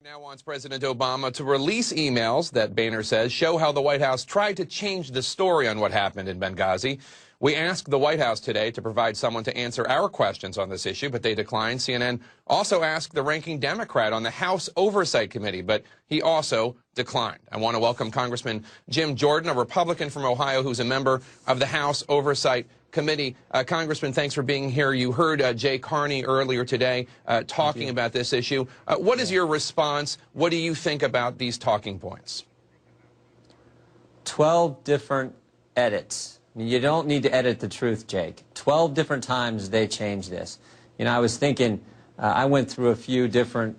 Now wants President Obama to release emails that Boehner says show how the White House tried to change the story on what happened in Benghazi. We asked the White House today to provide someone to answer our questions on this issue, but they declined. CNN also asked the ranking Democrat on the House Oversight Committee, but he also declined. I want to welcome Congressman Jim Jordan, a Republican from Ohio who's a member of the House Oversight Committee. Congressman, thanks for being here. You heard Jay Carney earlier today talking about this issue. What is your response? What do you think about these talking points? 12 different edits. I mean, you don't need to edit the truth, Jake. 12 different times they changed this. You know, I was thinking, I went through a few different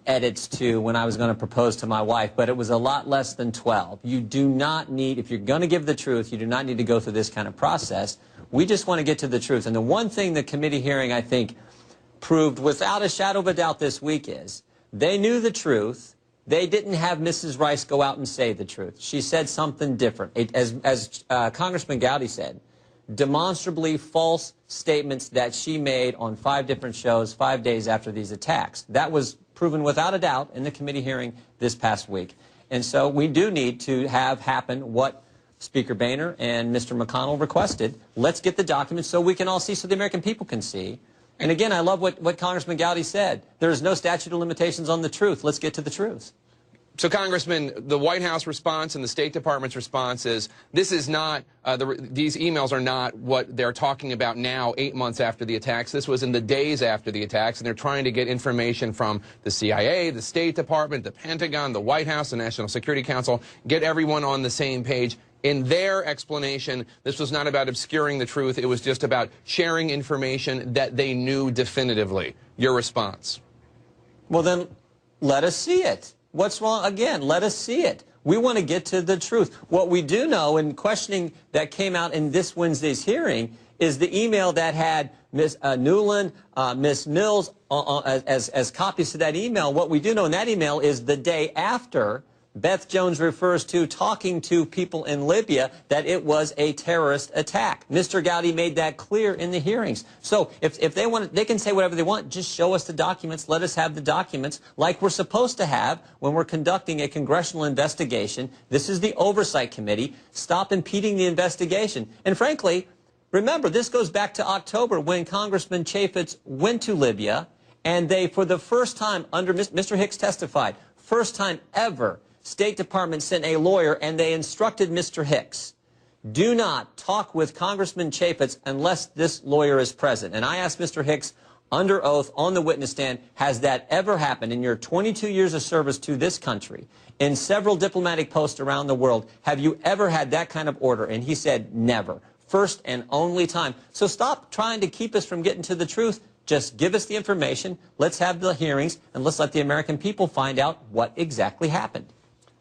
edits to when I was going to propose to my wife, but it was a lot less than 12. You do not need, if you're going to give the truth, you do not need to go through this kind of process. We just want to get to the truth. And the one thing the committee hearing, I think, proved without a shadow of a doubt this week is they knew the truth. They didn't have Mrs. Rice go out and say the truth. She said something different. As Congressman Gowdy said, demonstrably false statements that she made on 5 different shows 5 days after these attacks. That was proven without a doubt in the committee hearing this past week. And so we do need to have happen what Speaker Boehner and Mr. McConnell requested. Let's get the documents so we can all see, so the American people can see. And again, I love what Congressman Gowdy said. There is no statute of limitations on the truth. Let's get to the truth. So, Congressman, the White House response and the State Department's response is this is not, these emails are not what they're talking about now 8 months after the attacks. This was in the days after the attacks, and they're trying to get information from the CIA, the State Department, the Pentagon, the White House, the National Security Council, get everyone on the same page. In their explanation, this was not about obscuring the truth. It was just about sharing information that they knew definitively. Your response? Well, then let us see it. What's wrong? Again, let us see it. We want to get to the truth. What we do know, in questioning that came out in this Wednesday's hearing, is the email that had Ms. Newland, Ms. Mills as copies to that email. What we do know in that email is the day after Beth Jones refers to talking to people in Libya that it was a terrorist attack. Mr. Gowdy made that clear in the hearings. So if they want, they can say whatever they want. Just show us the documents. Let us have the documents like we're supposed to have when we're conducting a congressional investigation. This is the Oversight Committee. Stop impeding the investigation. And frankly, remember, this goes back to October when Congressman Chaffetz went to Libya, and they, for the first time, under Mr. Hicks testified, first time ever, State Department sent a lawyer, and they instructed Mr. Hicks, do not talk with Congressman Chaffetz unless this lawyer is present. And I asked Mr. Hicks under oath on the witness stand, has that ever happened in your 22 years of service to this country, in several diplomatic posts around the world? Have you ever had that kind of order? And he said, never. First and only time. So stop trying to keep us from getting to the truth. Just give us the information. Let's have the hearings, and let's let the American people find out what exactly happened.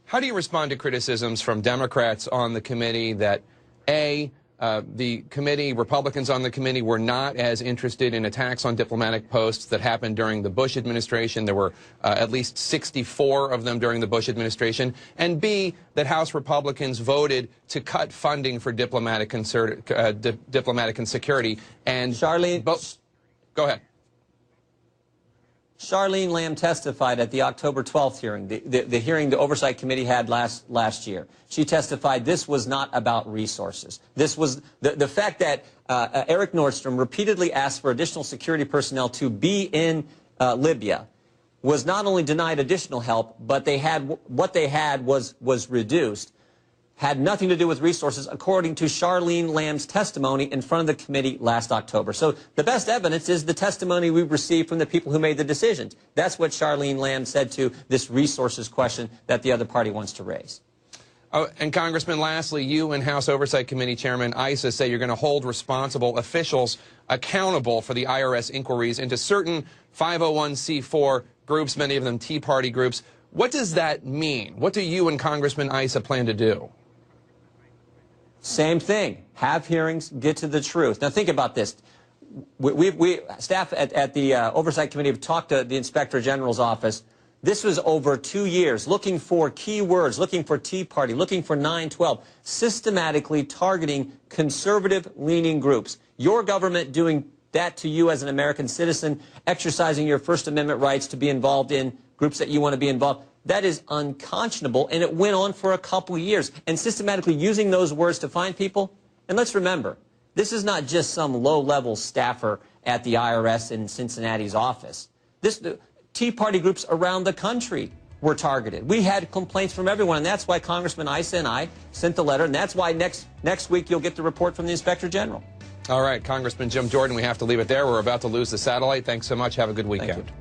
How do you respond to criticisms from Democrats on the committee that, A, the committee, Republicans on the committee, were not as interested in attacks on diplomatic posts that happened during the Bush administration? There were at least 64 of them during the Bush administration. And B, that House Republicans voted to cut funding for diplomatic and security. And Charlene, go ahead. Charlene Lamb testified at the October 12th hearing, the hearing the Oversight Committee had last year. She testified this was not about resources. This was the fact that Eric Nordstrom repeatedly asked for additional security personnel to be in Libya was not only denied additional help, but they had what they had was reduced. Had nothing to do with resources, according to Charlene Lamb's testimony in front of the committee last October. So the best evidence is the testimony we received from the people who made the decisions. That's what Charlene Lamb said to this resources question that the other party wants to raise. Oh, and Congressman, lastly, you and House Oversight Committee Chairman Issa say you're going to hold responsible officials accountable for the IRS inquiries into certain 501c4 groups, many of them Tea Party groups. What does that mean? What do you and Congressman Issa plan to do? Same thing. Have hearings, get to the truth. Now think about this. We staff at the Oversight Committee have talked to the Inspector General's office. This was over 2 years looking for key words, looking for Tea Party, looking for 9/12, systematically targeting conservative-leaning groups. Your government doing that to you as an American citizen, exercising your First Amendment rights to be involved in groups that you want to be involved. That is unconscionable, and it went on for a couple years. And systematically using those words to find people. And let's remember, this is not just some low-level staffer at the IRS in Cincinnati's office. The Tea Party groups around the country were targeted. We had complaints from everyone, and that's why Congressman Issa and I sent the letter, and that's why next week you'll get the report from the Inspector General. All right, Congressman Jim Jordan, we have to leave it there. We're about to lose the satellite. Thanks so much. Have a good weekend. Thank you.